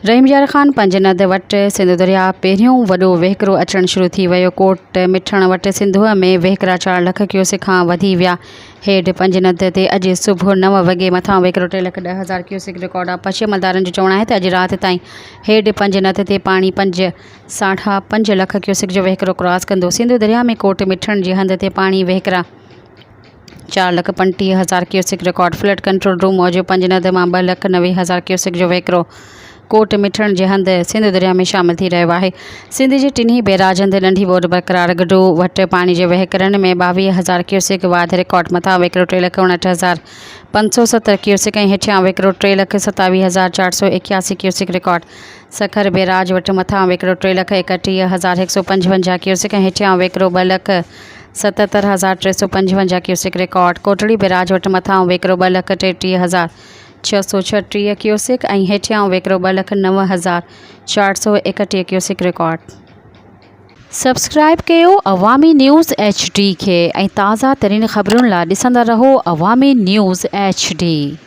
रहीमयार ख़ान पंजनद वटि सिंधु दरिया पहिरियों वॾो वहिकिरो अचणु शुरू थी वियो। कोट मिठण वटि सिंधुअ में वहिकिरा 4 लख क्यूसेक खां वधी विया। हेठि पंजनद ते अॼु सुबुह 9 वॻे मथां वहिकिरो 3,10,000 क्यूसेक रिकॉर्ड आहे। पश्चिम मलदारनि जो चवणु आहे त अॼु राति ताईं हेठि पंजनद ते पाणी 5.5 लख क्यूसेक जो वहिकिरो क्रॉस कंदो। सिंधु दरिया में कोट मिठण जी हंध ते पाणी वहिकिरा 4,35,000 cusec record. Flood control room मौजूदु पंजनद मां 2,90,000 क्यूसेक जो वहिकिरो कोट मिठण जे हंधि सिंधु दरिया में शामिल थी रहियो आहे। सिंध जे टिन्ही बैराज हंधि नंढी ॿोॾ बरक़रार। गडो वटि पाणी जे वहिकिरनि में 22,000 क्यूसेक वाध रिकॉर्ड। मथां वहिकिरो 3,59,570 क्यूसेक ऐं हेठियां वहिकिरो 3,27,481 क्यूसेक रिकॉर्ड। सखर बैराज वटि मथां वहिकिरो 3,31,155 क्यूसेक ऐं हेठियां वहिकिरो 2,77,355 क्यूसेक रिकॉर्ड। कोटड़ी बैराज वटि मथां वहिकिरो 2,33,636 क्यूसेक ऐं हेठियां वहिकिरो 2,09,431 क्यूसेक रिकॉर्ड। सब्सक्राइब कयो अवामी न्यूज़ HD खे ऐं ताज़ा तरीन ख़बरुनि लाइ ॾिसंदा रहो अवामी न्यूज़ HD।